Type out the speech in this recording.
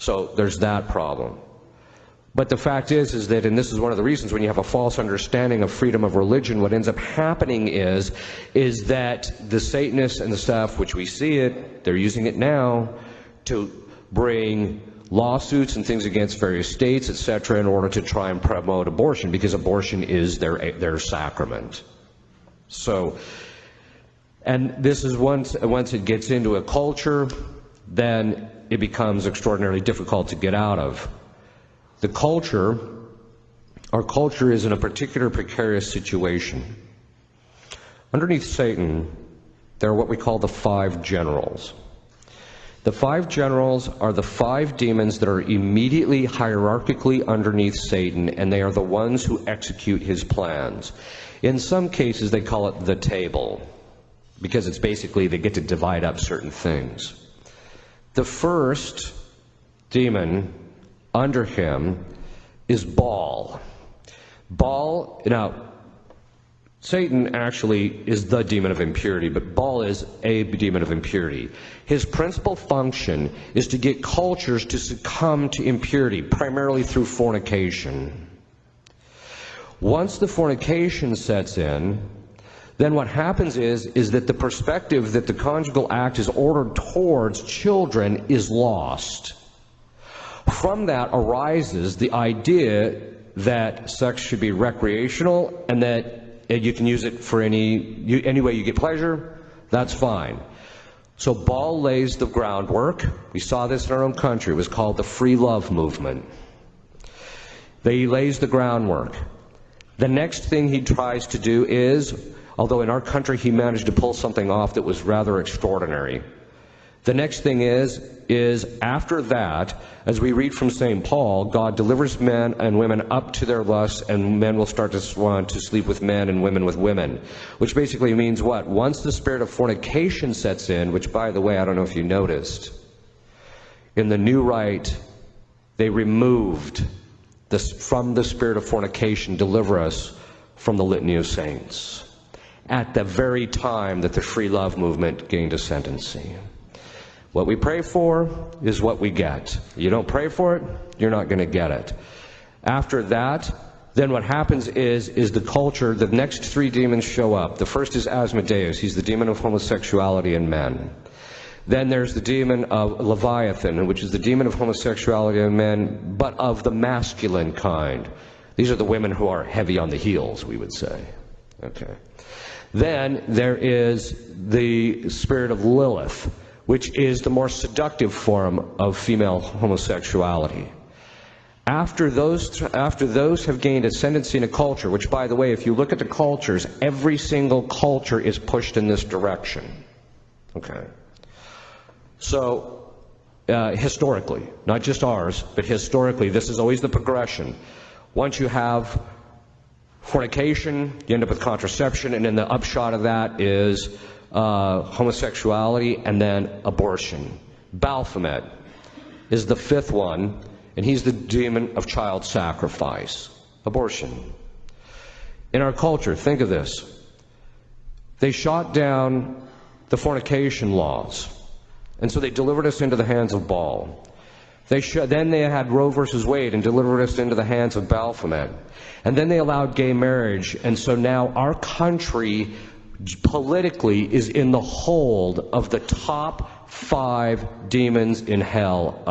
So there's that problem. But the fact is that, and this is one of the reasons when you have a false understanding of freedom of religion, what ends up happening is that the Satanists and the stuff, which we see it, they're using it now to bring lawsuits and things against various states, etc., in order to try and promote abortion, because abortion is their sacrament. So, and this is once it gets into a culture, then it becomes extraordinarily difficult to get out of. The culture, our culture is in a particular precarious situation. Underneath Satan, there are what we call the 5 generals. The 5 generals are the 5 demons that are immediately hierarchically underneath Satan, and they are the ones who execute his plans. In some cases, they call it the table, because it's basically they get to divide up certain things. The first demon under him is Baal. Baal, now, Satan actually is the demon of impurity, but Baal is a demon of impurity. His principal function is to get cultures to succumb to impurity, primarily through fornication. Once the fornication sets in, then what happens is that the perspective that the conjugal act is ordered towards children is lost. From that arises the idea that sex should be recreational and that you can use it for any way you get pleasure, that's fine. So Baal lays the groundwork. We saw this in our own country. It was called the free love movement. He lays the groundwork. The next thing he tries to do is, although in our country he managed to pull something off that was rather extraordinary, the next thing is after that, as we read from St. Paul, God delivers men and women up to their lusts, and men will start to want to sleep with men and women with women. Which basically means what? Once the spirit of fornication sets in, which, by the way, I don't know if you noticed, in the New Rite, they removed from the spirit of fornication, deliver us from the Litany of Saints, at the very time that the free love movement gained ascendancy. What we pray for is what we get. You don't pray for it, you're not going to get it. After that, then what happens is the culture, the next 3 demons show up. The first is Asmodeus. He's the demon of homosexuality in men. Then there's the demon of Leviathan, which is the demon of homosexuality in men, but of the masculine kind. These are the women who are heavy on the heels, we would say. Okay. Then there is the spirit of Lilith, which is the more seductive form of female homosexuality. After those have gained ascendancy in a culture, which, by the way, if you look at the cultures, every single culture is pushed in this direction. Okay. So, historically, not just ours, but historically, this is always the progression. Once you have fornication, you end up with contraception, and then the upshot of that is homosexuality, and then abortion. Baphomet is the 5th one, and he's the demon of child sacrifice. Abortion. In our culture, think of this. They shot down the fornication laws, and so they delivered us into the hands of Baal. Then they had Roe versus Wade and delivered us into the hands of Baphomet. And then they allowed gay marriage, and so now our country politically is in the hold of the top 5 demons in hell.